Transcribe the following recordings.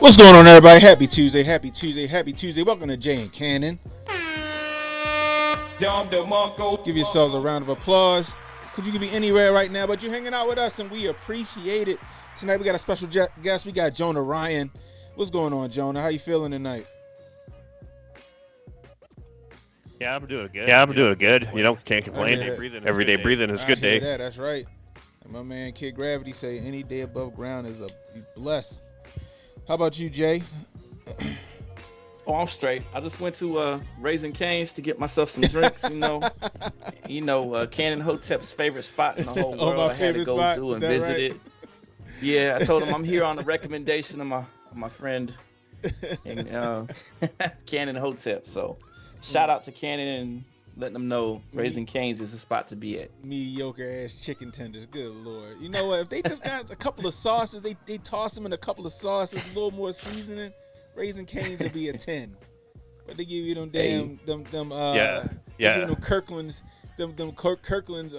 What's going on, everybody? Happy Tuesday, happy Tuesday, happy Tuesday. Welcome to Jay and Cannon. Give yourselves a round of applause, because you could be anywhere right now, but you're hanging out with us, and we appreciate it. Tonight, we got a special guest. We got Jonah Ryan. What's going on, Jonah? How you feeling tonight? Yeah, I'm doing good. You know, can't complain. Every day breathing is a good day. That's right. And my man, Kid Gravity, say any day above ground is blessed. How about you, Jay? Oh, I'm straight. I just went to Raising Cane's to get myself some drinks. Cannon Hotep's favorite spot in the whole world. My I had to go spot? through and Is that visit right? it. Yeah, I told him I'm here on the recommendation of my friend and Cannon Hotep. So, shout out to Cannon and letting them know Raising Cane's is the spot to be at. Mediocre ass chicken tenders. Good Lord. You know what? If they just got a couple of sauces, they toss them in a couple of sauces, a little more seasoning, Raising Cane's would be a 10. But they give you them damn them Kirkland's Kirkland's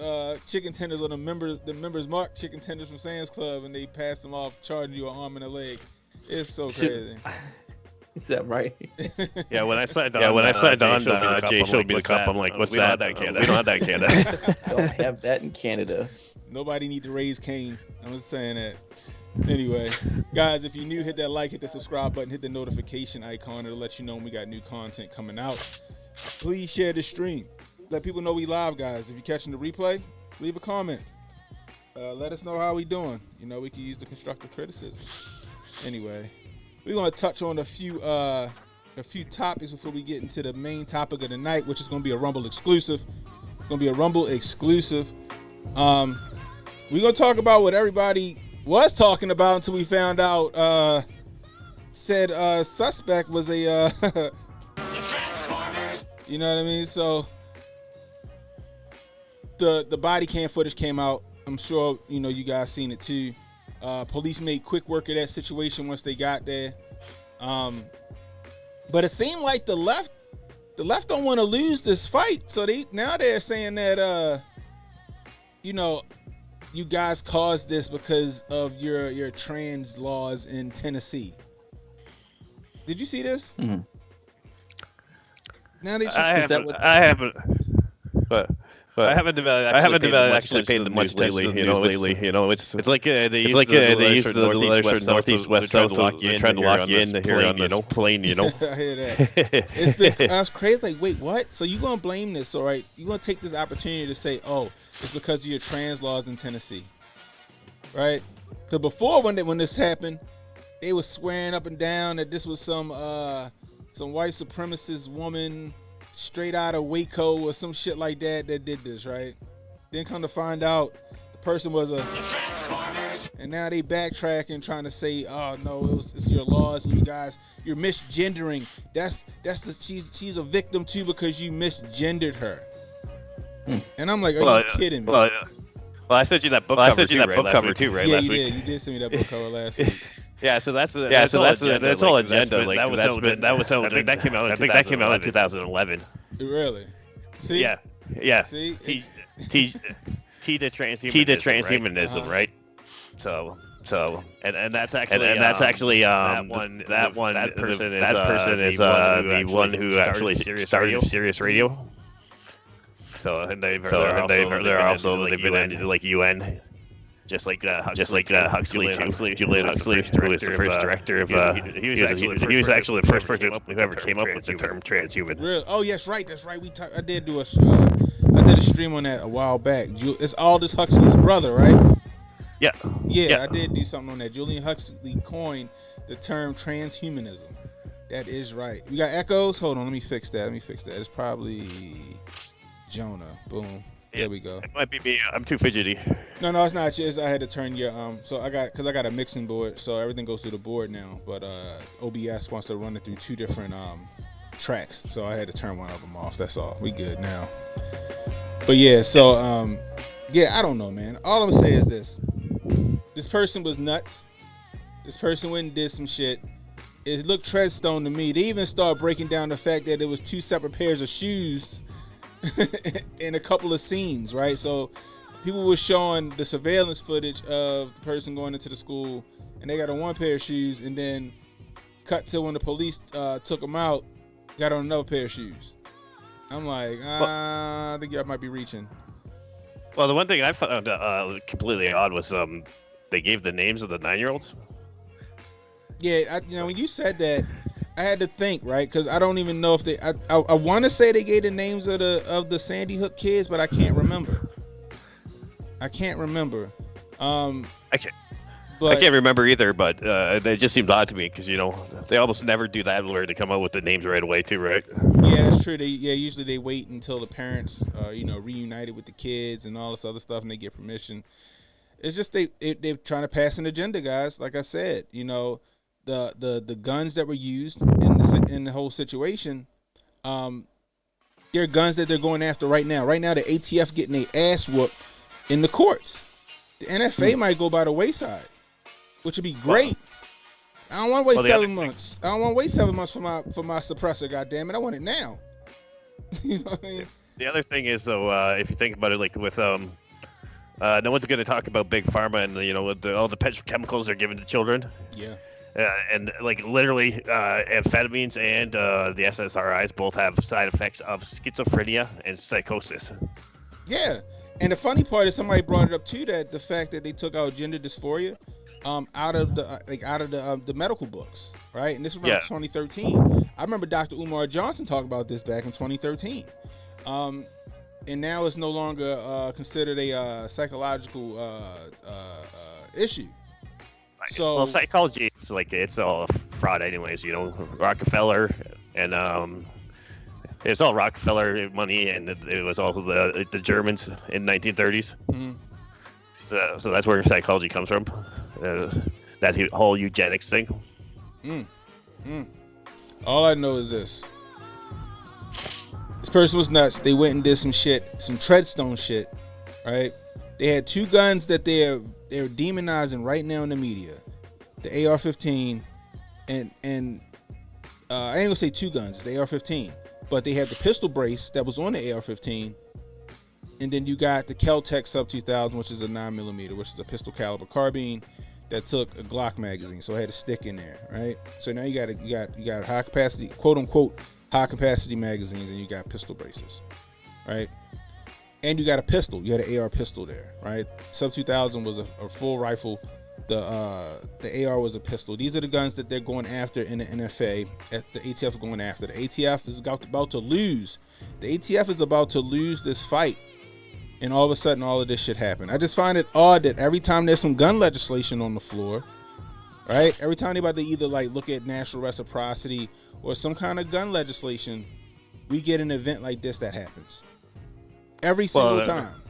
chicken tenders or the members mark chicken tenders from Sam's Club, and they pass them off charging you an arm and a leg. It's so crazy. Is that right? Yeah, when I sat down, Jay showed me the cup. I'm like, what's that? We don't have that in Canada. Don't have that in Canada. Nobody need to raise Cane. I'm just saying that. Anyway, guys, if you're new, hit that like, hit the subscribe button, hit the notification icon. It'll let you know when we got new content coming out. Please share the stream. Let people know we live, guys. If you're catching the replay, leave a comment. Let us know how we doing. You know, we can use the constructive criticism. Anyway, we're going to touch on a few topics before we get into the main topic of the night, which is going to be a Rumble exclusive. It's going to be a Rumble exclusive. We're going to talk about what everybody was talking about until we found out said suspect was a you know what I mean? So the body cam footage came out. I'm sure you guys seen it too. Police made quick work of that situation once they got there. But it seemed like the left don't want to lose this fight. So they're saying that you guys caused this because of your trans laws in Tennessee. Did you see this? Mm-hmm. I haven't. But I haven't actually paid much lately. It's like they use the northeast west south trying to lock you in here on the plane. I hear that. That's crazy. Like, wait, what? So you gonna blame this? All right, you gonna take this opportunity to say, oh, it's because of your trans laws in Tennessee, right? Because before when this happened, they were swearing up and down that this was some white supremacist woman straight out of Waco or some shit like that did this, right? Then come to find out the person was a Transformers, and now they backtracking trying to say, oh no, it's your laws and you're misgendering. She's a victim too because you misgendered her. And I'm like, are you kidding me? Well, I sent you that book cover too, right? Yeah, you did send me that book cover last week. Yeah, so that's all agenda. That came out in 2011. Really? See? Yeah. See? T to transhumanism, right? So and that's actually that person is the one who actually started Sirius Radio. So they're also been into like UN. Just like Huxley too. Julian Huxley, who was the first director of. He was actually the first person who ever came up with the term transhuman. Really? Oh, yes, right. That's right. I did do a stream on that a while back. It's Aldous Huxley's brother, right? Yeah. I did do something on that. Julian Huxley coined the term transhumanism. That is right. We got echoes. Hold on. Let me fix that. It's probably Jonah. Boom. There we go. It might be me. I'm too fidgety. No, it's not. I had to turn your So I got a mixing board, so everything goes through the board now. But OBS wants to run it through two different tracks, so I had to turn one of them off. That's all. We good now. But yeah, so I don't know, man. All I'm saying is this: this person was nuts. This person went and did some shit. It looked Treadstone to me. They even started breaking down the fact that there was two separate pairs of shoes in a couple of scenes, right? So people were showing the surveillance footage of the person going into the school, and they got on one pair of shoes, and then cut to when the police took him out, got on another pair of shoes. I'm like, I think y'all might be reaching. Well, the one thing I found completely odd was they gave the names of the 9-year-olds. Yeah, when you said that, I had to think, right? Because I don't even know if they. I want to say they gave the names of the Sandy Hook kids, but I can't remember. I can't remember. I can't remember either, but it just seemed odd to me because they almost never do that where they come out with the names right away too, right? Yeah, that's true. Usually they wait until the parents reunited with the kids and all this other stuff, and they get permission. It's just they're trying to pass an agenda, guys. Like I said, the guns that were used in the whole situation, they're guns that they're going after right now. Right now, the ATF getting their ass whooped in the courts. The NFA might go by the wayside, which would be great. I don't want to wait 7 months. I don't want to wait 7 months for my suppressor. God damn it, I want it now. You know what I mean? The other thing is, though, if you think about it, like with no one's going to talk about big pharma and all the petrochemicals they're giving to children. Yeah. And like literally, amphetamines and the SSRIs both have side effects of schizophrenia and psychosis. Yeah, and the funny part is somebody brought it up too, that the fact that they took out gender dysphoria out of the medical books, right? And this was around 2013. I remember Dr. Umar Johnson talking about this back in 2013. And now it's no longer considered a psychological issue. So psychology, it's all fraud anyways. Rockefeller and it's all Rockefeller money, and it was all the Germans in 1930s. Mm-hmm. So that's where psychology comes from. That whole eugenics thing. All I know is this person was nuts. They went and did some Treadstone shit, right? They had 2 guns that they're demonizing right now in the media, the AR-15 and I ain't gonna say 2 guns, the AR-15, but they had the pistol brace that was on the AR-15, and then you got the Kel-Tec Sub 2000, which is a 9mm, which is a pistol caliber carbine that took a Glock magazine, so it had a stick in there, right? So now you got high capacity, quote unquote, high capacity magazines, and you got pistol braces, right? And you got a pistol. You had an AR pistol there, right? Sub 2000 was a full rifle. The AR was a pistol. These are the guns that they're going after in the NFA. The ATF is going after. The ATF is about to lose. The ATF is about to lose this fight. And all of a sudden, all of this shit happened. I just find it odd that every time there's some gun legislation on the floor, right? Every time they're about to either look at national reciprocity or some kind of gun legislation, we get an event like this that happens. Every single time.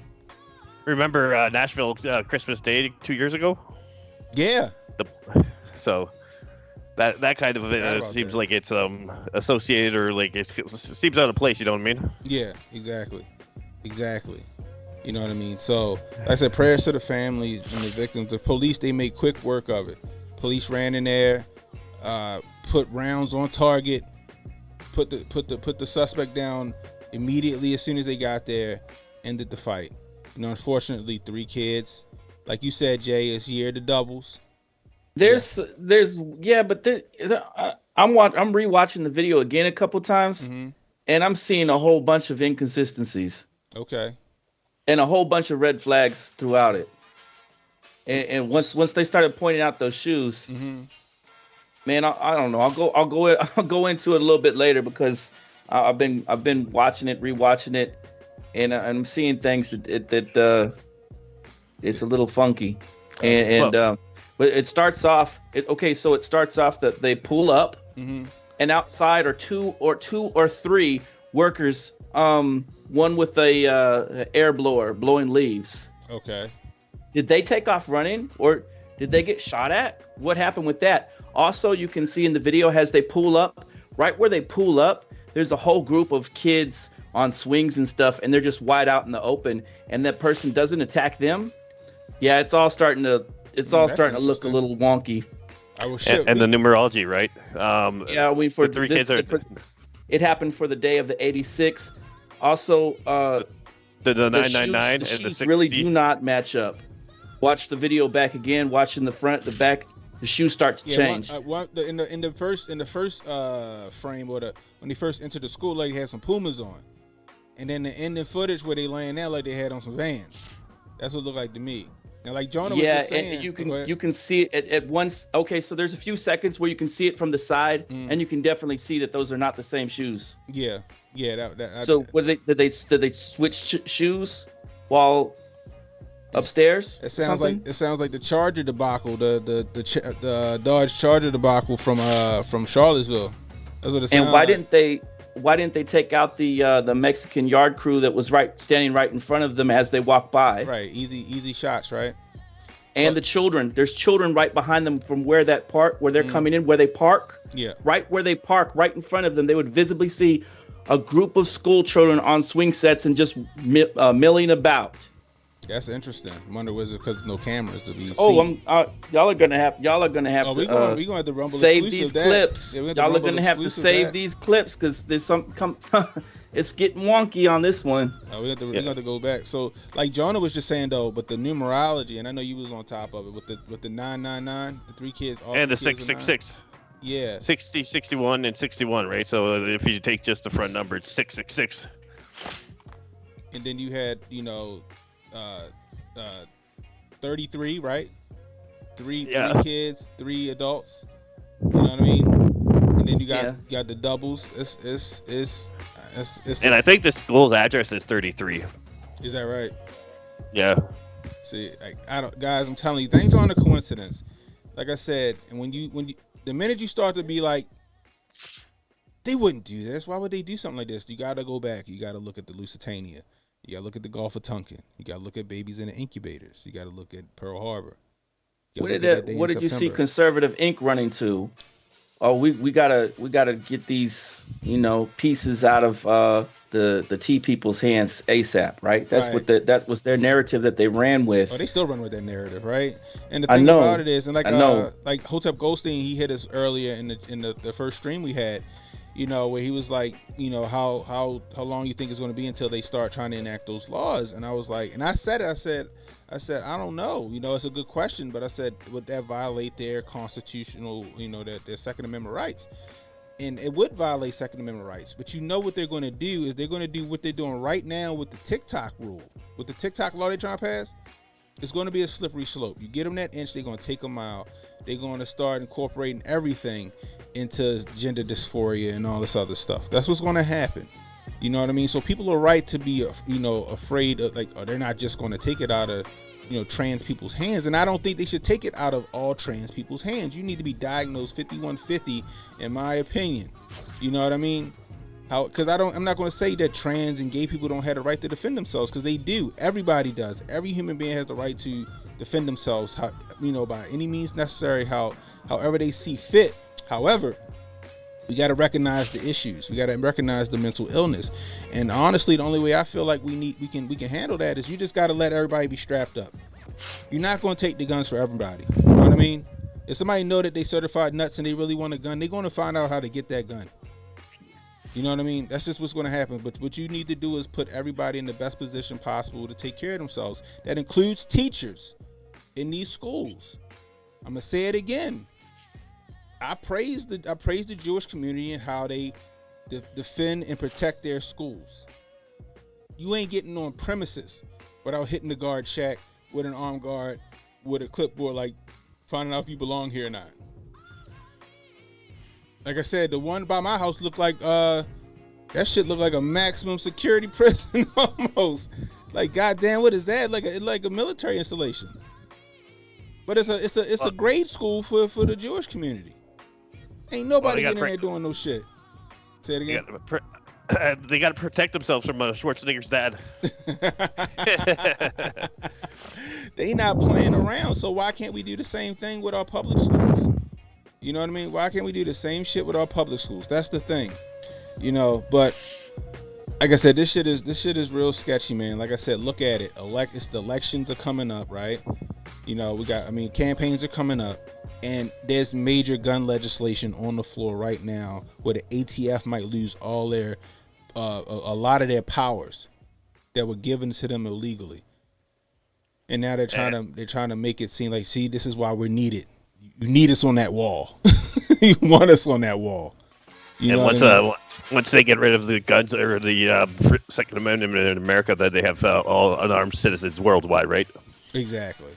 Remember Nashville Christmas Day 2 years ago? Yeah. So that kind of seems like it's associated or like it seems out of place. You know what I mean? Yeah, exactly. You know what I mean? So, like I said, prayers to the families and the victims. The police, they made quick work of it. Police ran in there, put rounds on target, put the suspect down immediately as soon as they got there, ended the fight. Unfortunately, 3 kids. Like you said, Jay, it's year to doubles. I'm rewatching the video again a couple times, and I'm seeing a whole bunch of inconsistencies. Okay. And a whole bunch of red flags throughout it. And once they started pointing out those shoes, man, I don't know. I'll go into it a little bit later because I've been watching it, rewatching it, and I'm seeing things that it's a little funky, but it starts off. So it starts off that they pull up, and outside are two or three workers, one with a air blower blowing leaves. Okay. Did they take off running, or did they get shot at? What happened with that? Also, you can see in the video as they pull up, right where they pull up, there's a whole group of kids on swings and stuff, and they're just wide out in the open, and that person doesn't attack them. Yeah, it's all starting to look a little wonky. And the numerology, right? For the 3 kids it happened for the day of the 86. Also, the 999 and the 60 really do not match up. Watch the video back again. Watching the front, the back. the shoes start to change. In the first frame, or when they first entered the school, like they had some Pumas on, and then the ending footage where they laying there like they had on some Vans. That's what it looked like to me. Now, like Jonah was just saying, and you can see it at once. Okay, so there's a few seconds where you can see it from the side, and you can definitely see that those are not the same shoes. Yeah. So did they switch shoes while upstairs? It sounds like the Charger debacle, the Dodge Charger debacle from Charlottesville. That's what it sounds. And why didn't they take out the Mexican yard crew that was standing right in front of them as they walked by? Right, easy shots, right? And the children, there's children right behind them from where they're coming in, where they park. Yeah. Right where they park, right in front of them, they would visibly see a group of school children on swing sets and just milling about. That's interesting. I wonder was it because no cameras to be seen? Y'all are gonna have to. We gonna have to rumble save these clips. Yeah, y'all are gonna have to save these clips because there's it's getting wonky on this one. We have to go back. So like Jonah was just saying though, but the numerology, and I know you was on top of it with the 999, the 3 kids, and the 666. Yeah, 60, 61, and 61, right? So if you take just the front number, it's 666. And then you had 33, right? Three kids, 3 adults. You know what I mean? And then you got the doubles. It's and I think the school's address is 33. Is that right? Yeah. See, guys, I'm telling you, things aren't a coincidence. Like I said, and when you the minute you start to be like, they wouldn't do this. Why would they do something like this? You got to go back. You got to look at the Lusitania. You got to look at the Gulf of Tonkin. You got to look at babies in the incubators. You got to look at Pearl Harbor. What did you see Conservative Inc. running to? Oh, we gotta get these pieces out of the T people's hands ASAP, right? That was their narrative that they ran with. Oh, they still run with that narrative, right? And the thing about it is, and like Hotep Goldstein, he hit us earlier in the first stream we had. Where he was like, how long you think it's going to be until they start trying to enact those laws? And I was like, and I said, I don't know. It's a good question, but I said, would that violate their constitutional, their Second Amendment rights? And it would violate Second Amendment rights. But what they're going to do is they're going to do what they're doing right now with the TikTok rule, with the TikTok law they're trying to pass. It's going to be a slippery slope. You get them that inch, they're going to take them out. They're going to start incorporating everything into gender dysphoria and all this other stuff. That's what's going to happen. You know what I mean? So people are right to be, afraid of, or they're not just going to take it out of, trans people's hands. And I don't think they should take it out of all trans people's hands. You need to be diagnosed 5150, in my opinion. You know what I mean? Because I'm not going to say that trans and gay people don't have the right to defend themselves, because they do. Everybody does. Every human being has the right to defend themselves, by any means necessary, however they see fit. However, we got to recognize the issues. We got to recognize the mental illness. And honestly, the only way I feel like we can handle that is you just got to let everybody be strapped up. You're not going to take the guns for everybody. You know what I mean? If somebody know that they certified nuts and they really want a gun, they're going to find out how to get that gun. You know what I mean? That's just what's going to happen. But what you need to do is put everybody in the best position possible to take care of themselves. That includes teachers in these schools. I'm going to say it again. I praise the Jewish community and how they defend and protect their schools. You ain't getting on premises without hitting the guard shack with an armed guard with a clipboard, like finding out if you belong here or not. Like I said, the one by my house looked like that shit looked like a maximum security prison almost. Like, goddamn, what is that? Like a military installation. But it's a grade school for the Jewish community. Ain't nobody getting in there doing no shit. Say it again. They got to protect themselves from Schwarzenegger's dad. They not playing around, so why can't we do the same thing with our public schools? You know what I mean? Why can't we do the same shit with our public schools? That's the thing. But like I said, this shit is real sketchy, man. Like I said, look at it. The elections are coming up, right? Campaigns are coming up. And there's major gun legislation on the floor right now where the ATF might lose all their, a lot of their powers that were given to them illegally. And now they're trying to make it seem like, see, this is why we're needed. you need us on that wall. You want us on that wall. You know once they get rid of the guns or the Second Amendment in America, that they have all unarmed citizens worldwide, right? Exactly.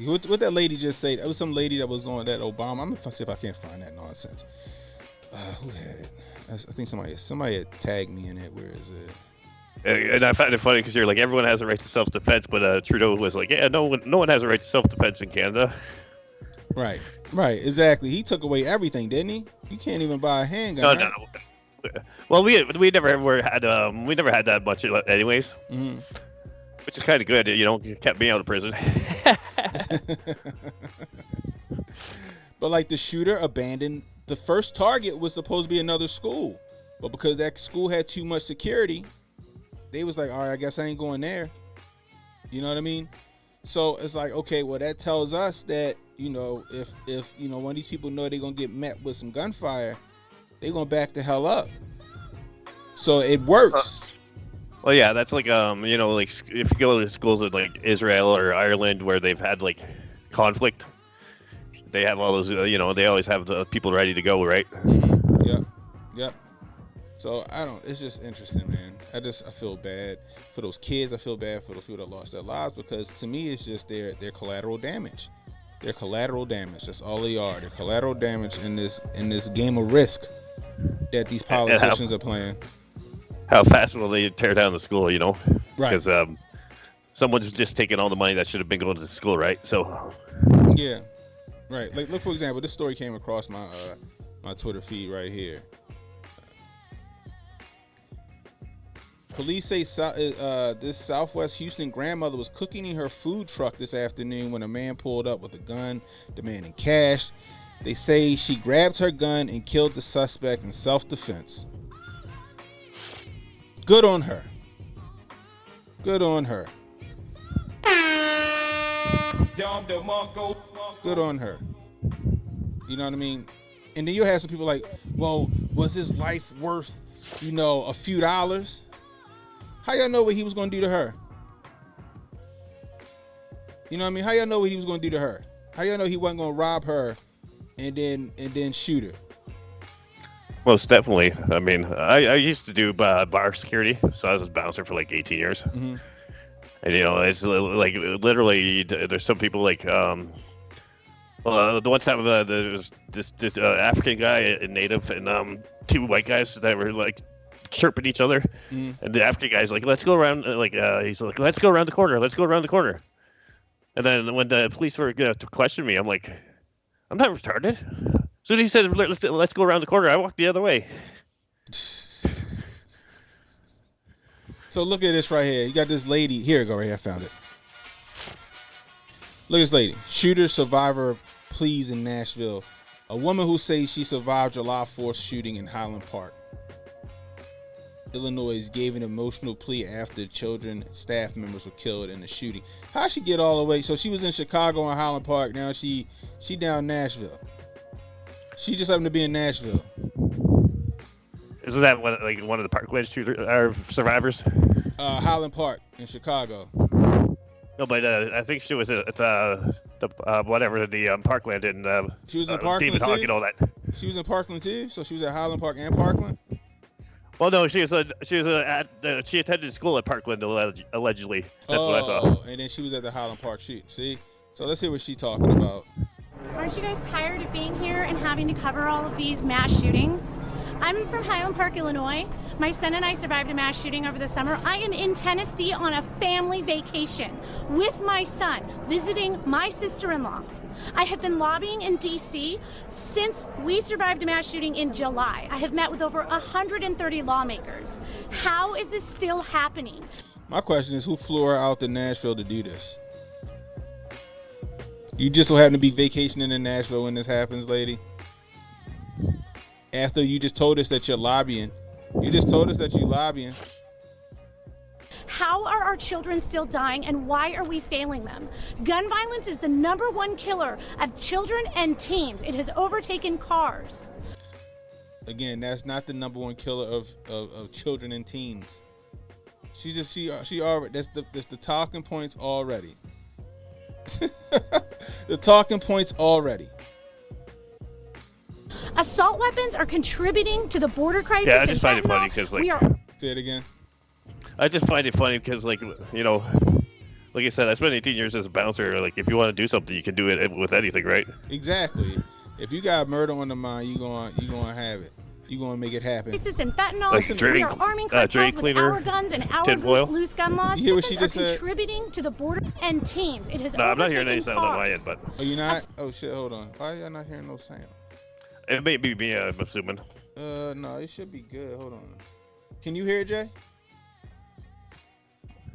What that lady just said? It was some lady that was on that Obama. I'm gonna see if I can't find that nonsense. Who had it? I think somebody had tagged me in it. Where is it? And I find it funny because you're like, everyone has a right to self-defense, but Trudeau was like, yeah, no one has a right to self-defense in Canada. Right, exactly. He took away everything, didn't he? You can't even buy a handgun. No. Well, we never had that much anyways, which is kind of good. It kept me out of prison. But like the shooter abandoned the first target was supposed to be another school, but because that school had too much security, they was like, all right, I guess I ain't going there. You know what I mean? So it's like, okay, well that tells us that if one of these people know they're gonna get met with some gunfire, they're gonna back the hell up. So it works. Well, yeah, that's like like if you go to schools in like Israel or Ireland where they've had like conflict, they have all those they always have the people ready to go, right? Yep. So it's just interesting, man. I feel bad for those kids. I feel bad for those people that lost their lives, because to me it's just their collateral damage. They're collateral damage. That's all they are. They're collateral damage in this game of Risk that these politicians are playing. How fast will they tear down the school? Right? Because someone's just taking all the money that should have been going to the school, right? So yeah, right. Like, look, for example, this story came across my Twitter feed right here. Police say this Southwest Houston grandmother was cooking in her food truck this afternoon when a man pulled up with a gun demanding cash. They say she grabbed her gun and killed the suspect in self-defense. Good on her. Good on her. Good on her. You know what I mean? And then you have some people like, well, was his life worth, a few dollars? How y'all know what he was going to do to her? You know what I mean? How y'all know what he was going to do to her? How y'all know he wasn't going to rob her and then shoot her? Most definitely. I mean, I used to do bar security, so I was a bouncer for like 18 years. Mm-hmm. And it's like literally there's some people like the one time there was this African guy, a native, and two white guys that were like chirping each other, and the African guy's like, let's go around, he's like, let's go around the corner. And then when the police were to question me, I'm like, I'm not retarded. So he said, let's go around the corner. I walked the other way. So look at this right here. You got this lady. Here you go, right here. I found it. Look at this lady. Shooter survivor pleas in Nashville. A woman who says she survived July 4th shooting in Highland Park, Illinois, gave an emotional plea after children and staff members were killed in the shooting. How'd she get all the way? So she was in Chicago and Highland Park. Now she down Nashville. She just happened to be in Nashville. Isn't that one of the Parkland survivors? Highland Park in Chicago. No, but I think she was at the Parkland in. She was in Parkland Demon Hawk and all that. She was in Parkland too, so she was at Highland Park and Parkland. Well, no, she attended school at Parkland allegedly. That's what I saw. Oh, and then she was at the Highland Park shoot. See, so let's hear what she's talking about. Aren't you guys tired of being here and having to cover all of these mass shootings? I'm from Highland Park, Illinois. My son and I survived a mass shooting over the summer. I am in Tennessee on a family vacation with my son, visiting my sister-in-law. I have been lobbying in D.C. since we survived a mass shooting in July. I have met with over 130 lawmakers. How is this still happening? My question is, who flew her out to Nashville to do this? You just so happen to be vacationing in Nashville when this happens, lady? After you just told us that you're lobbying. You just told us that you're lobbying. How are our children still dying, and why are we failing them? Gun violence is the #1 killer of children and teens. It has overtaken cars. Again, that's not the #1 killer of children and teens. She already, that's the talking points already. The talking points already. Assault weapons are contributing to the border crisis. Yeah, I just find it funny because, like, say it again. I just find it funny because, like, you know, like I said, I spent 18 years as a bouncer. Like, if you want to do something, you can do it with anything, right? Exactly. If you got murder on the mind, you gonna have it. You gonna make it happen. Crisis and fentanyl. Like We are arming cartels with our guns and our loose gun laws. You hear what she just said? Contributing to the border and teens. It has No, I'm not hearing any sound on my end, but. Oh, you not? Oh shit! Hold on. Why are y'all not hearing no sound? It may be me, I'm assuming. No, it should be good. Hold on. Can you hear it, Jay?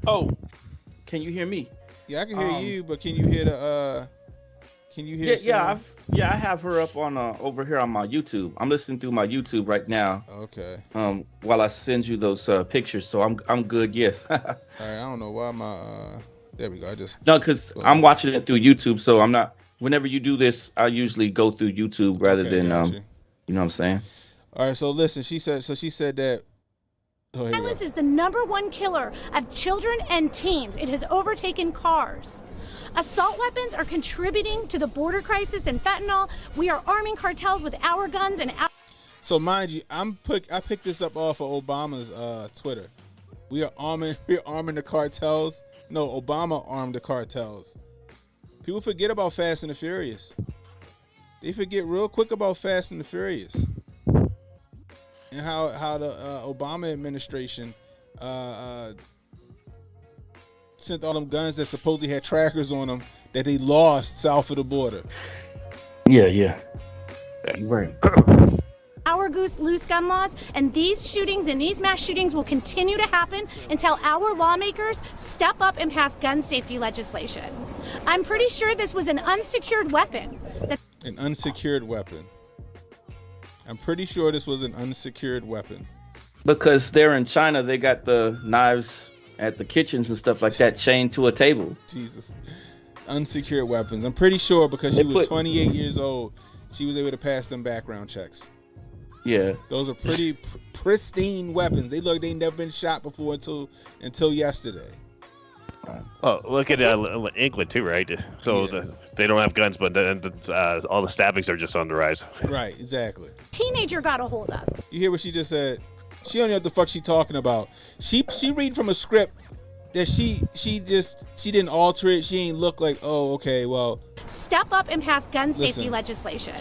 Oh, can you hear me? Yeah, I can hear you, but can you hear the? Can you hear? Yeah, I have her up on over here on my YouTube. I'm listening through my YouTube right now. Okay. While I send you those pictures, so I'm good. Yes. All right. I don't know why my there we go. I just no, because I'm watching it through YouTube, so I'm not. Whenever you do this, I usually go through YouTube rather than you know what I'm saying. All right. So listen, she said that. Oh, violence is the #1 killer of children and teens. It has overtaken cars. Assault weapons are contributing to the border crisis and fentanyl. We are arming cartels with our guns and our... So mind you, I picked this up off of Obama's Twitter. We're arming the cartels. No, Obama armed the cartels. People forget about Fast and the Furious. They forget real quick about Fast and the Furious. And how the Obama administration sent all them guns that supposedly had trackers on them that they lost south of the border. Yeah. You're right. Our loose gun laws, and these shootings and these mass shootings will continue to happen until our lawmakers step up and pass gun safety legislation. I'm pretty sure this was an unsecured weapon. An unsecured weapon. I'm pretty sure this was an unsecured weapon. Because they're in China, they got the knives at the kitchens and stuff like that chained to a table. Jesus. Unsecured weapons. I'm pretty sure because she was 28 years old, she was able to pass them background checks. Yeah. Those are pretty pristine weapons. They look they never been shot before until yesterday. Oh, look at England too, right? So they don't have guns, but all the stabbings are just on the rise. Right, exactly. Teenager got a hold of. You hear what she just said? She don't know what the fuck she talking about. She read from a script that she didn't alter it. She ain't look like, oh, okay, well. Step up and pass gun safety legislation.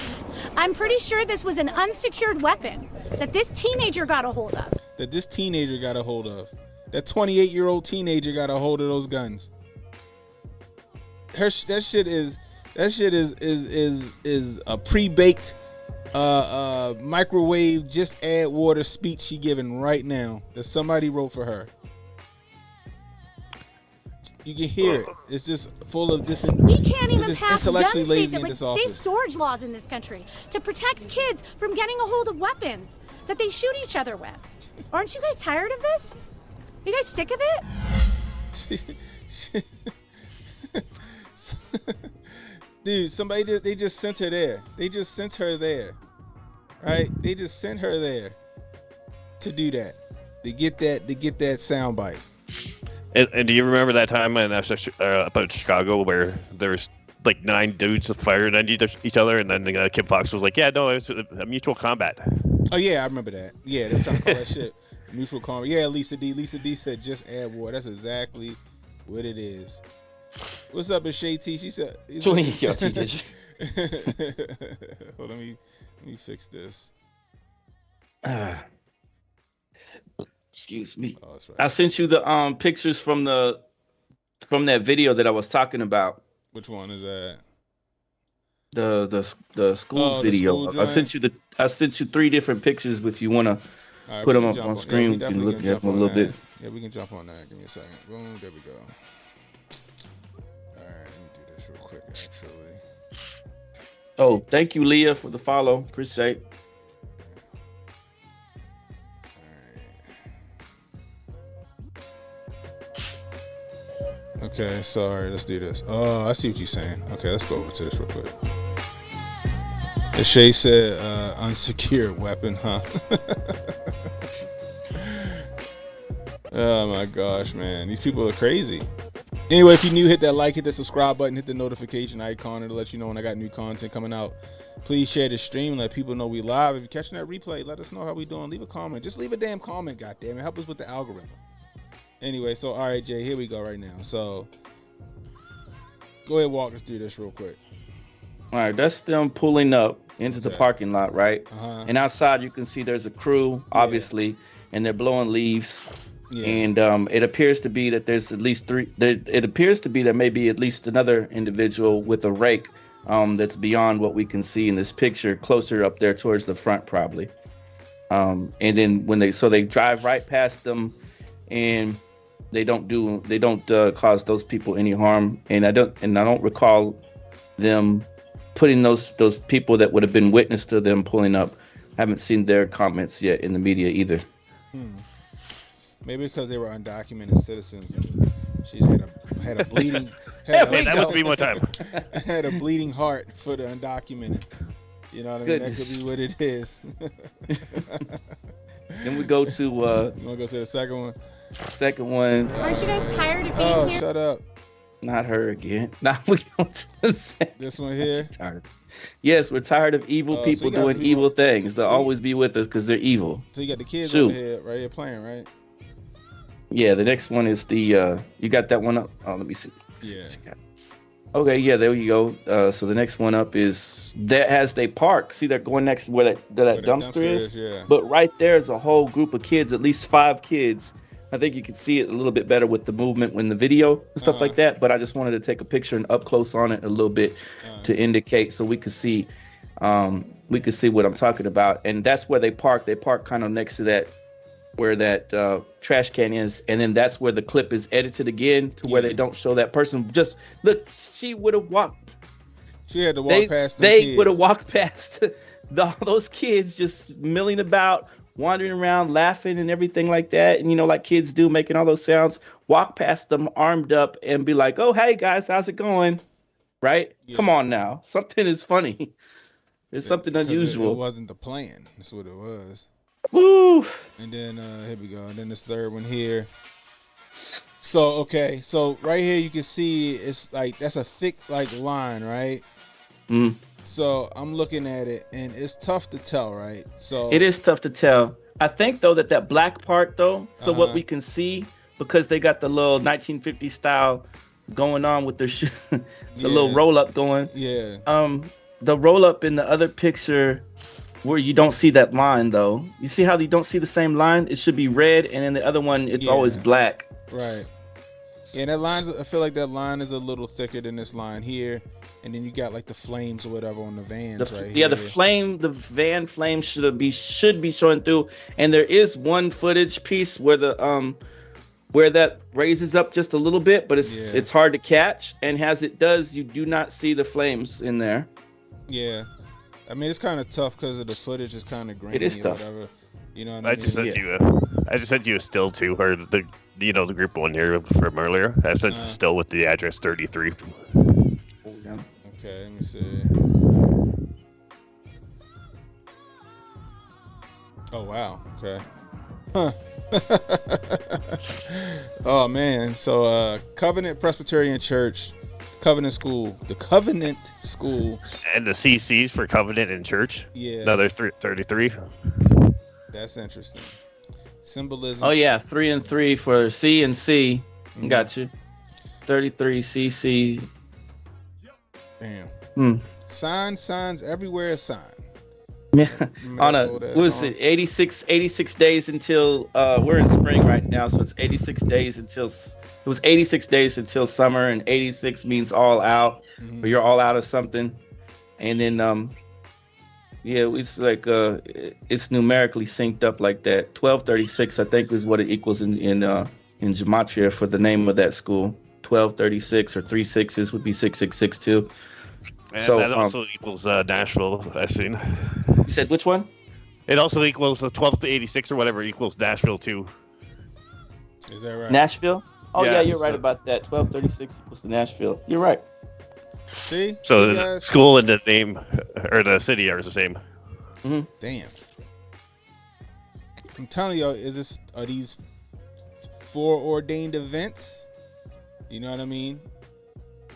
I'm pretty sure this was an unsecured weapon that this teenager got a hold of. That 28-year-old teenager got a hold of those guns. That shit is a pre-baked microwave, just add water speech she giving right now that somebody wrote for her. You can hear it. It's just full of this. We can't even pass intellectually gun lazy safe, in this office. safe storage laws in this country to protect kids from getting a hold of weapons that they shoot each other with. Aren't you guys tired of this? Are you guys sick of it? Dude, they just sent her there. They just sent her there. Right? They just sent her there to do that. To get that soundbite. And do you remember that time in up in Chicago where there was like 9 dudes firing at each other, and then Kim Fox was like, "Yeah, no, it's a mutual combat." Oh yeah, I remember that. Yeah, they were trying to call that shit mutual combat. Yeah, Lisa D said just add war. That's exactly what it is. What's up, with Shay T? She said, "Hold on, let me fix this." Excuse me. Oh, that's right. I sent you the pictures from that video that I was talking about. Which one is that? The schools video. The school I sent you 3 different pictures. If you want to put them up on screen, you can look at them a little bit. Yeah, we can jump on that. Give me a second. Boom. There we go. All right, let me do this real quick. Actually. Oh, thank you, Leah, for the follow. Appreciate it. Okay, sorry, let's do this. Oh, I see what you're saying. Okay, let's go over to this real quick. The Shay said, unsecured weapon, huh? Oh my gosh, man. These people are crazy. Anyway, if you're new, hit that like, hit the subscribe button, hit the notification icon to let you know when I got new content coming out. Please share the stream, let people know we live. If you're catching that replay, let us know how we doing. Leave a comment. Just leave a damn comment, goddammit. Help us with the algorithm. Anyway, so all right, Jay, here we go right now. So go ahead, walk us through this real quick. All right, that's them pulling up into the parking lot, right? And outside you can see there's a crew, obviously, and they're blowing leaves. Yeah. And it appears to be that there's at least three. It appears to be there may be at least another individual with a rake that's beyond what we can see in this picture, closer up there towards the front, probably. And then when they drive right past them, and they don't cause those people any harm. And I don't recall them putting those people that would have been witness to them pulling up. I haven't seen their comments yet in the media either. Maybe because they were undocumented citizens and she's had a bleeding. That must be one time. Had a bleeding heart for the undocumented. You know what I mean? That could be what it is. Then we go to. You want to go to the second one? Second one. Aren't you guys tired of being here? Oh, shut up. Not her again. Now we go to the second. This one here. Tired. Yes, we're tired of evil people doing evil things. They'll always be with us because they're evil. So you got the kids over here, right here playing, right? Yeah, the next one is the. You got that one up? Oh, let me see. Yeah. Okay, yeah, there you go. So the next one up is that has they park. See, they're going next to where that dumpster is. Yeah. But right there is a whole group of kids, at least 5 kids. I think you can see it a little bit better with the movement when the video and stuff like that. But I just wanted to take a picture and up close on it a little bit to indicate so we could see what I'm talking about. And that's where they park. They park kind of next to that where that trash can is, and then that's where the clip is edited again to where they don't show that person. Just look, she would have walked. She had to walk past. They would have walked past those kids just milling about, wandering around, laughing and everything like that, and like kids do, making all those sounds. Walk past them armed up and be like, "Oh, hey guys, how's it going?" Right? Yeah. Come on now, something is funny. There's something unusual. It wasn't the plan. That's what it was. Woo! And then here we go. And then this third one here. So so right here you can see it's like that's a thick line, right? So I'm looking at it and it's tough to tell, right? So it is tough to tell. I think though that black part though, so what we can see, because they got the little 1950 style going on with the little roll up going. Yeah. The roll up in the other picture where you don't see that line though. You see how you don't see the same line? It should be red, and then the other one it's always black. Right. Yeah, that line's. I feel like that line is a little thicker than this line here, and then you got like the flames or whatever on the vans right here. The van flame should be showing through, and there is one footage piece where the where that raises up just a little bit, but it's hard to catch, and as it does, you do not see the flames in there. Yeah. I mean, it's kind of tough because of the footage is kind of grainy. It is tough. Whatever. You know what I just sent you a still too, or the group one here from earlier. I sent still with the address 33. Okay, let me see. Oh wow. Okay. Huh. Oh man. So Covenant Presbyterian Church. Covenant School, the Covenant School, and the CCs for Covenant and Church. Yeah, another 33. That's interesting. Symbolism. Oh yeah, 3 and 3 for C and C. Got you. 33 CC. Damn. Signs everywhere. Sign. Yeah. On a what is it? 86 days until we're in spring right now, so it's 86 days until. It was 86 days until summer, and 86 means all out, or you're all out of something. And then, it's like it's numerically synced up like that. 1236, I think, is what it equals in gematria for the name of that school. 1236 or 3 6s would be 6662. And so that also equals Nashville, I've seen. You said which one? It also equals the 12 to 86 or whatever equals Nashville too. Is that right? Nashville? Oh yeah, you're right about that. 1236 equals to Nashville. You're right. See? So the school and the name or the city are the same. Damn. I'm telling you, are these foreordained events? You know what I mean?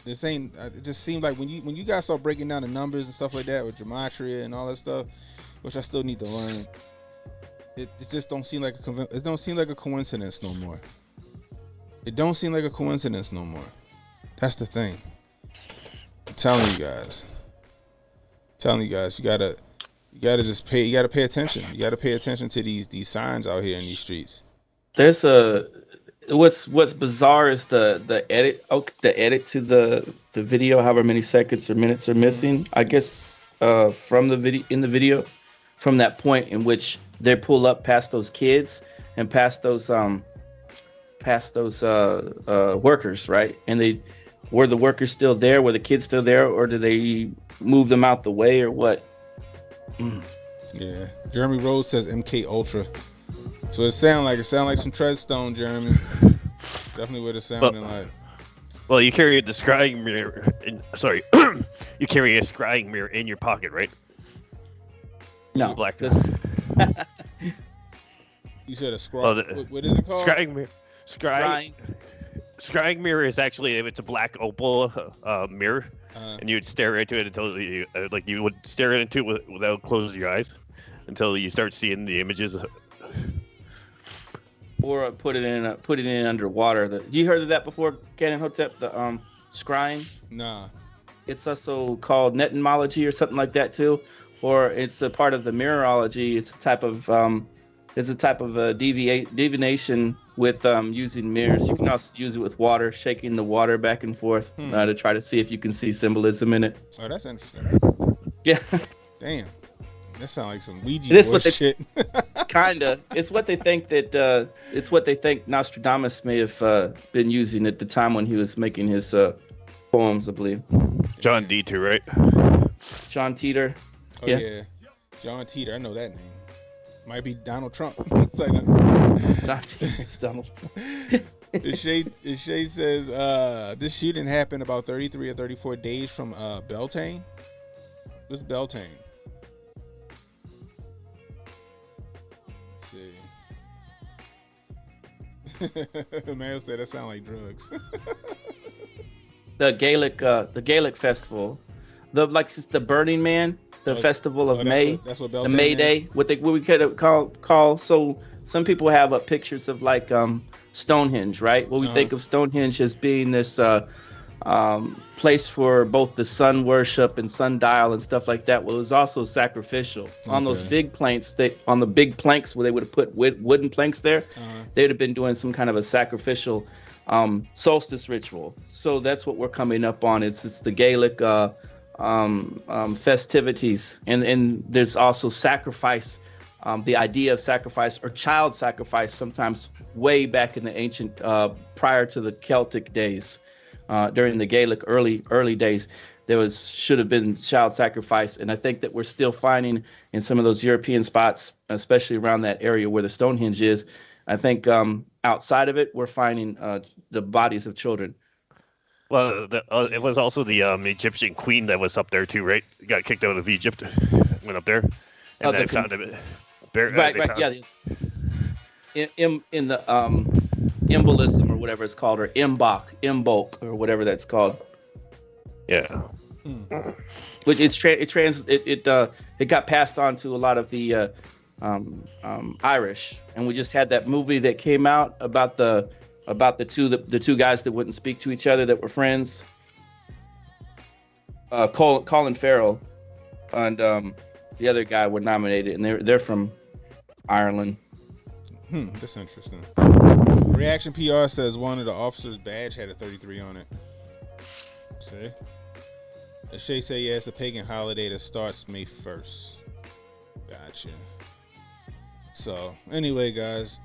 This ain't. It just seems like when you guys start breaking down the numbers and stuff like that with gematria and all that stuff, which I still need to learn. It just don't seem like it don't seem like a coincidence no more. It don't seem like a coincidence no more. That's the thing. I'm telling you guys. You gotta just pay. You gotta pay attention. You gotta pay attention to these signs out here in these streets. There's what's bizarre is the edit to the video, however many seconds or minutes are missing. I guess from the video from that point in which they pull up past those kids and past those workers, right? And were the workers still there? Were the kids still there, or did they move them out the way, or what? Yeah, Jeremy Rhodes says MK Ultra. So it sound like some Treadstone, Jeremy. Definitely what it sounded like. Well, you carry a scrying mirror. You carry a scrying mirror in your pocket, right? No, black. You said a scrying. What is it called? Scrying mirror. Scrying mirror is actually, if it's a black opal mirror, and you would stare into it until you would stare into it without closing your eyes until you start seeing the images. Or put it in underwater. You heard of that before, Canon Hotep? The scrying? Nah. It's also called netmology or something like that too, or it's a part of the mirrorology. It's a type of divination with using mirrors. You can also use it with water, shaking the water back and forth to try to see if you can see symbolism in it. Oh, that's interesting. Yeah. Damn. That sounds like some Ouija board shit. Kinda. It's what they think that. It's what they think Nostradamus may have been using at the time when he was making his poems, I believe. John Dieter, right? John Teeter. Oh yeah. John Teeter. I know that name. Might be Donald Trump. John Teeter's Donald. Shay says this shooting happened about 33 or 34 days from Beltane. What's Beltane? Mayo said that sound like drugs. The Gaelic festival, the Burning Man, the festival of May, that's what the May Day, what we could call. So some people have pictures of like Stonehenge, right? What we think of Stonehenge as being this place for both the sun worship and sundial and stuff like that. Well, it was also sacrificial. On those big planks, on the big planks where they would have put wooden planks there, they would have been doing some kind of a sacrificial solstice ritual. So that's what we're coming up on. It's the Gaelic festivities, and there's also sacrifice. The idea of sacrifice or child sacrifice, sometimes way back in the ancient, prior to the Celtic days. During the Gaelic early days, there should have been child sacrifice, and I think that we're still finding in some of those European spots, especially around that area where the Stonehenge is. I think outside of it, we're finding the bodies of children. Well, it was also the Egyptian queen that was up there too, right? Got kicked out of Egypt, went up there, and they found it. Right, yeah. In the embolism or whatever it's called, or Mbok or whatever that's called. Yeah. Which it got passed on to a lot of the Irish, and we just had that movie that came out about the two guys that wouldn't speak to each other that were friends. Colin Farrell and the other guy were nominated, and they're from Ireland. That's interesting. Reaction PR says one of the officers' badge had a 33 on it. See? Shay say, yeah, it's a pagan holiday that starts May 1st. Gotcha. So, anyway, guys,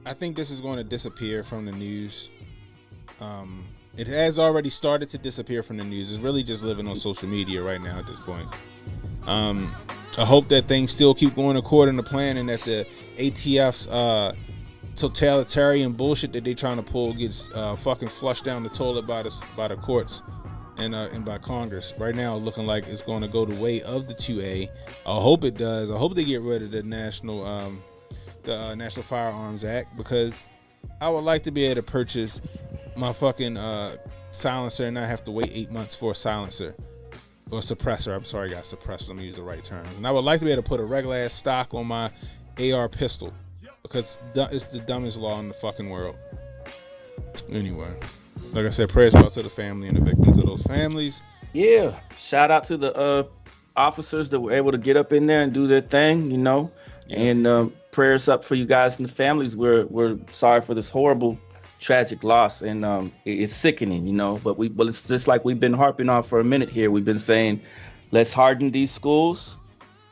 I think this is going to disappear from the news. It has already started to disappear from the news. It's really just living on social media right now at this point. I hope that things still keep going according to plan, and that the ATF's totalitarian bullshit that they trying to pull gets fucking flushed down the toilet by the courts and by Congress. Right now, looking like it's going to go the way of the 2A. I hope it does. I hope they get rid of the National Firearms Act, because I would like to be able to purchase my fucking silencer and not have to wait 8 months for a silencer or suppressor. I'm sorry, I got suppressor. Let me use the right terms. And I would like to be able to put a regular ass stock on my AR pistol because it's the dumbest law in the fucking world. Anyway, like I said, prayers out to the family and the victims of those families. Yeah, shout out to the officers that were able to get up in there and do their thing, you know. Yeah. And prayers up for you guys and the families. We're sorry for this horrible, tragic loss, and it's sickening, you know. But it's just like we've been harping on for a minute here. We've been saying, let's harden these schools.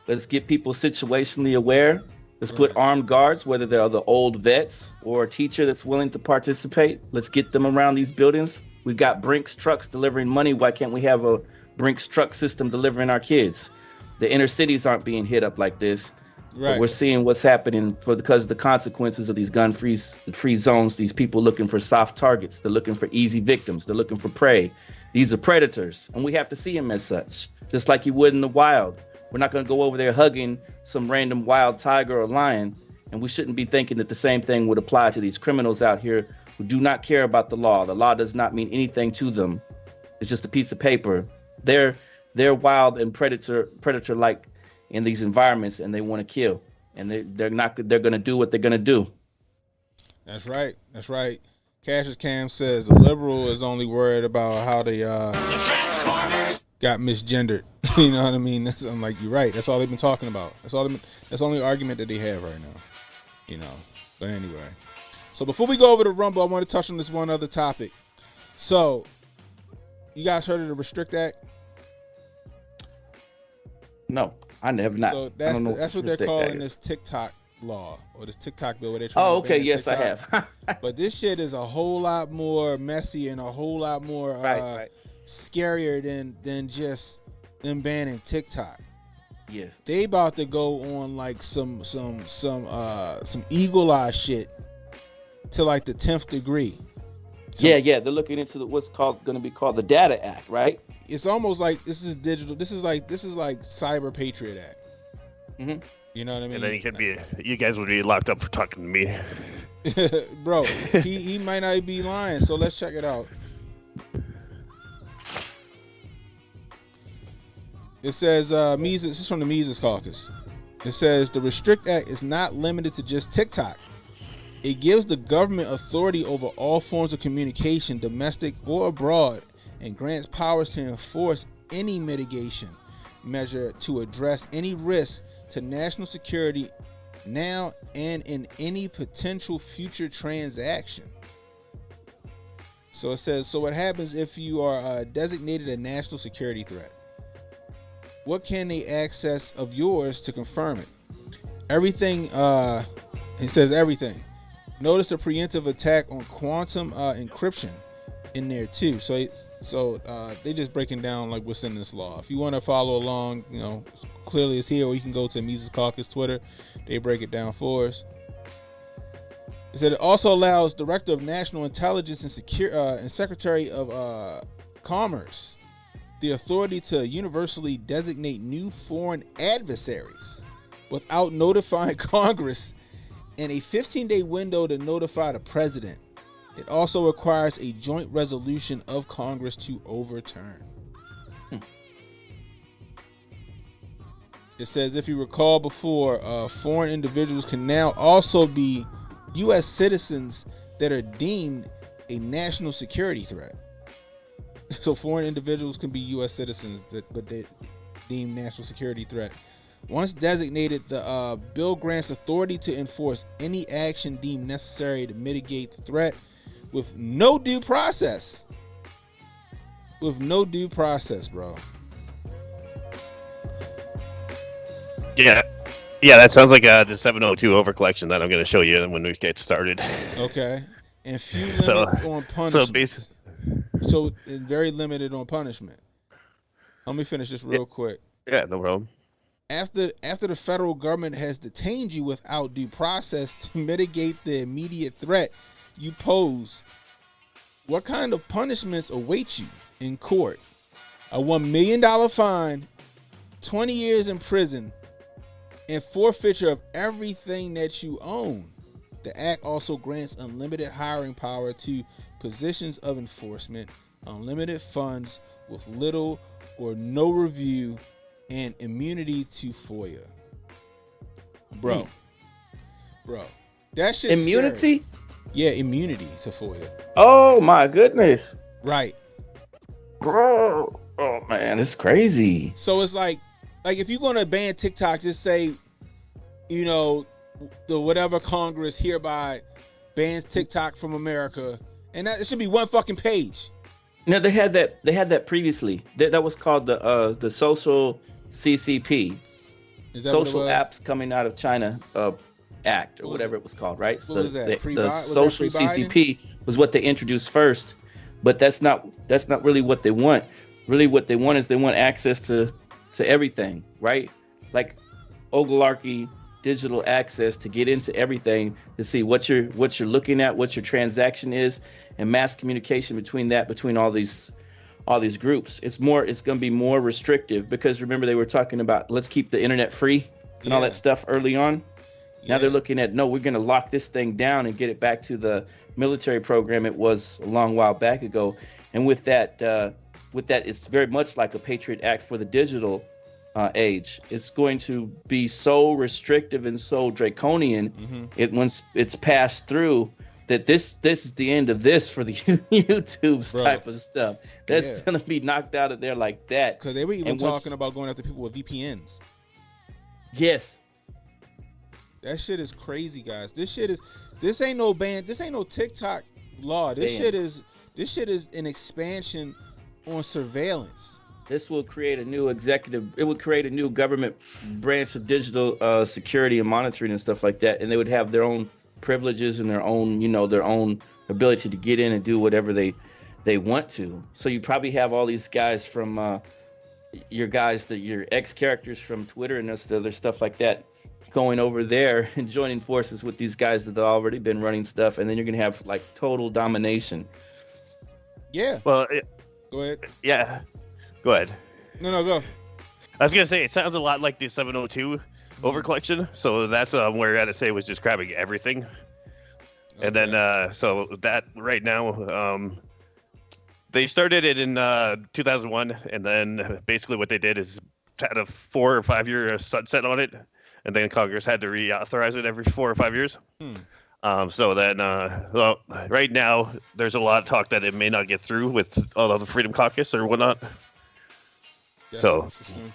Let's get people situationally aware. Let's put armed guards, whether they're the old vets or a teacher that's willing to participate. Let's get them around these buildings. We've got Brinks trucks delivering money. Why can't we have a Brinks truck system delivering our kids? The inner cities aren't being hit up like this. Right. But we're seeing what's happening because of the consequences of these gun-free zones. These people looking for soft targets. They're looking for easy victims. They're looking for prey. These are predators, and we have to see them as such, just like you would in the wild. We're not going to go over there hugging some random wild tiger or lion, and we shouldn't be thinking that the same thing would apply to these criminals out here who do not care about the law. The law does not mean anything to them. It's just a piece of paper. They're wild and predator-like in these environments, and they want to kill, and they're going to do what they're going to do. That's right. Cassius Cam says the liberal is only worried about how they got misgendered. You know what I mean? I'm like, you're right. That's all they've been talking about. That's the only argument that they have right now. You know. But anyway. So before we go over the Rumble, I want to touch on this one other topic. So, you guys heard of the Restrict Act? No, I have not. So that's what they're calling this TikTok law or this TikTok bill. Where they're trying to ban yes, TikTok. I have. But this shit is a whole lot more messy and a whole lot more scarier than just them banning TikTok. Yes. They about to go on like some eagle eye shit to like the 10th degree. So, yeah, they're looking into what's going to be called the Data Act, right? It's almost like this is digital. This is like Cyber Patriot Act. Mm-hmm. You know what I mean? And then you guys would be locked up for talking to me. Bro, he might not be lying. So let's check it out. It says Mises. This is from the Mises Caucus. It says the Restrict Act is not limited to just TikTok. It gives the government authority over all forms of communication, domestic or abroad, and grants powers to enforce any mitigation measure to address any risk to national security now and in any potential future transaction. So it says, so what happens if you are designated a national security threat? What can they access of yours to confirm it? Everything, it says everything. Notice the preemptive attack on quantum encryption in there too. So they just breaking down like what's in this law. If you want to follow along, you know, clearly it's here, or you can go to Mises Caucus Twitter. They break it down for us. It said it also allows Director of National Intelligence and Secretary of Commerce the authority to universally designate new foreign adversaries without notifying Congress, and a 15-day window to notify the president. It also requires a joint resolution of Congress to overturn. It says, if you recall before, foreign individuals can now also be U.S. citizens that are deemed a national security threat. So foreign individuals can be U.S. citizens, but they deemed national security threat. Once designated, the bill grants authority to enforce any action deemed necessary to mitigate the threat with no due process. With no due process, bro. Yeah, that sounds like the 702 overcollection that I'm going to show you when we get started. Okay. And few limits on punishment. So very limited on punishment. Let me finish this real quick. Yeah, no problem. After the federal government has detained you without due process to mitigate the immediate threat you pose, what kind of punishments await you in court? A $1 million fine, 20 years in prison, and forfeiture of everything that you own. The act also grants unlimited hiring power to positions of enforcement, unlimited funds with little or no review, and immunity to FOIA. Bro, that shit's immunity? Scary. Yeah, immunity to FOIA. Oh my goodness. Right. Bro. Oh man, it's crazy. So it's like if you're gonna ban TikTok, just say, you know, the whatever Congress hereby bans TikTok from America, and that it should be one fucking page. No, they had that previously. That was called the social CCP, social apps coming out of China act or whatever it was called, right? What was that? The social CCP was what they introduced first, but that's not really what they want. Really, what they want is they want access to everything, right? Like oligarchy, digital access to get into everything, to see what you're looking at, what your transaction is, and mass communication between all these groups. It's going to be more restrictive, because remember they were talking about let's keep the internet free and all that stuff early on. Now they're looking at, no, we're going to lock this thing down and get it back to the military program it was a long while back ago. And with that, it's very much like a Patriot Act for the digital age. It's going to be so restrictive and so draconian. Once it's passed through, that this is the end of this for the YouTube's type of stuff. That's gonna be knocked out of there like that. Because they were even talking about going after people with VPNs. Yes. That shit is crazy, guys. This ain't no ban. This ain't no TikTok law. This shit is an expansion on surveillance. This will create a new it would create a new government branch of digital security and monitoring and stuff like that. And they would have their own privileges and their own ability to get in and do whatever they want to. So you probably have all these guys from your ex characters from Twitter and other stuff like that going over there and joining forces with these guys that have already been running stuff, and then you're gonna have like total domination. Yeah. Well, go ahead. Yeah. Go ahead. No, go. I was gonna say it sounds a lot like the 702 overcollection. So that's where NSA was just grabbing everything, and then so that right now they started it in 2001, and then basically what they did is had a 4 or 5 year sunset on it, and then Congress had to reauthorize it every 4 or 5 years. So then, right now there's a lot of talk that it may not get through with all of the Freedom Caucus or whatnot. That's so interesting.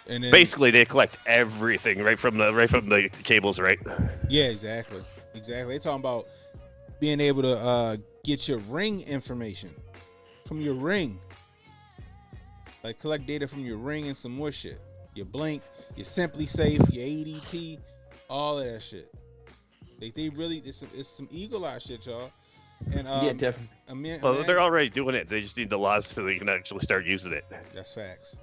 And then, basically, they collect everything right from the cables, right? Yeah, exactly. They're talking about being able to get your Ring information from your Ring, like collect data from your Ring and some more shit. Your Blink, your Simply Safe, your ADT, all of that shit. They really, it's some eagle eye shit, y'all. And yeah, definitely. Well, they're already doing it. They just need the laws so they can actually start using it. That's facts.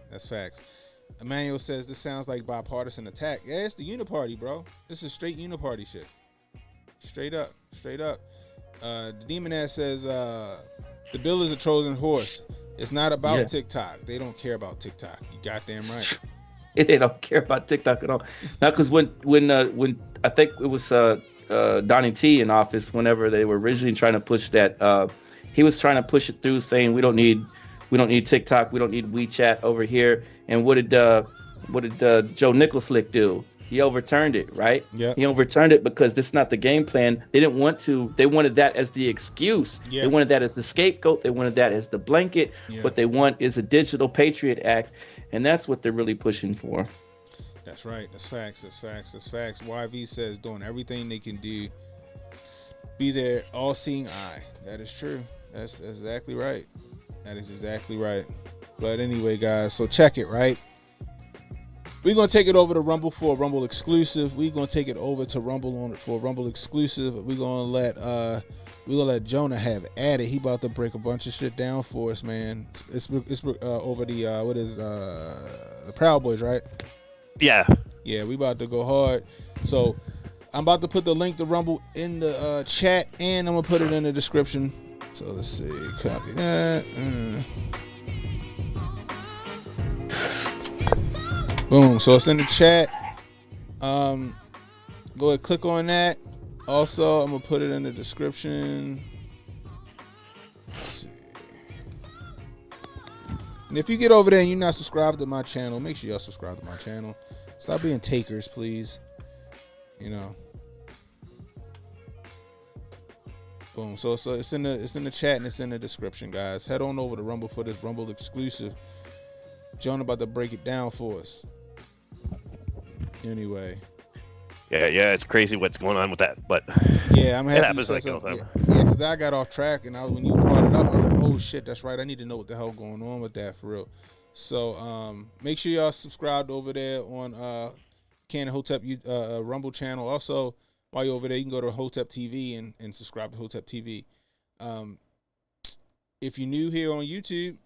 Emmanuel says this sounds like bipartisan attack. Yeah, it's the Uniparty, bro. This is straight Uniparty shit. Straight up. The Demon Ass says the bill is a Trojan horse. It's not about TikTok. They don't care about TikTok. You goddamn right. They don't care about TikTok at all. Now, because when I think it was Donnie T in office, whenever they were originally trying to push that, he was trying to push it through, saying we don't need TikTok, we don't need WeChat over here. And what did Joe Nicholslick do? He overturned it, right? Yeah. He overturned it because this is not the game plan. They didn't want to. They wanted that as the excuse. Yeah. They wanted that as the scapegoat. They wanted that as the blanket. Yeah. What they want is a digital Patriot Act, and that's what they're really pushing for. That's right. That's facts. YV says doing everything they can do. Be their all-seeing eye. That is true. That's exactly right. That is exactly right. But anyway, guys, so check it, right? We're going to take it over to Rumble for a Rumble exclusive. We're going to take it over to Rumble for a Rumble exclusive. We're going to let Jonah have at it. He about to break a bunch of shit down for us, man. It's over the Proud Boys, right? Yeah, we about to go hard. So I'm about to put the link to Rumble in the chat, and I'm gonna put it in the description. So let's see, copy that. Boom. So it's in the chat. Go ahead, click on that. Also, I'm gonna put it in the description. Let's see. And if you get over there and you're not subscribed to my channel, make sure y'all subscribe to my channel. Stop being takers, please. You know. Boom. So it's in the chat and it's in the description, guys. Head on over to Rumble for this Rumble exclusive. Jonah about to break it down for us. Anyway. Yeah, it's crazy what's going on with that, but yeah, I'm happy. It happens like all the time. Yeah, because I got off track, and when you brought it up, I was like, oh shit, that's right. I need to know what the hell going on with that for real. So make sure y'all subscribed over there on Canon Hotep Rumble channel. Also, while you're over there, you can go to Hotep TV and subscribe to Hotep TV. If you're new here on YouTube,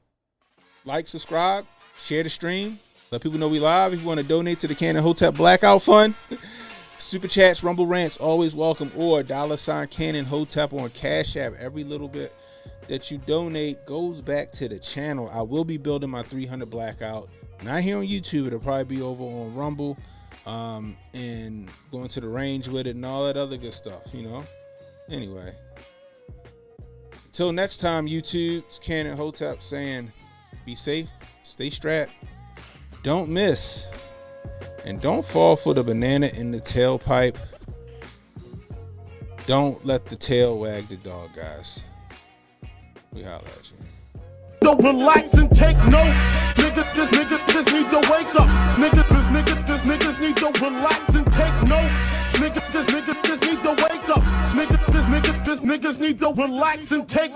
like, subscribe, share the stream, let people know we live. If you want to donate to the Canon Hotep Blackout Fund, Super Chats, Rumble Rants, always welcome, or $ Canon Hotep on Cash App. Every little bit that you donate goes back to the channel. I will be building my 300 Blackout. Not here on YouTube. It'll probably be over on Rumble and going to the range with it and all that other good stuff, you know. Anyway. Until next time, YouTube, it's Canon Hotep saying be safe, stay strapped, don't miss. And don't fall for the banana in the tailpipe. Don't let the tail wag the dog, guys. We holla at you. Don't relax and take notes. Niggas need to wake up. Niggas need to relax and take notes. Niggas need to wake up. Niggas need to relax and take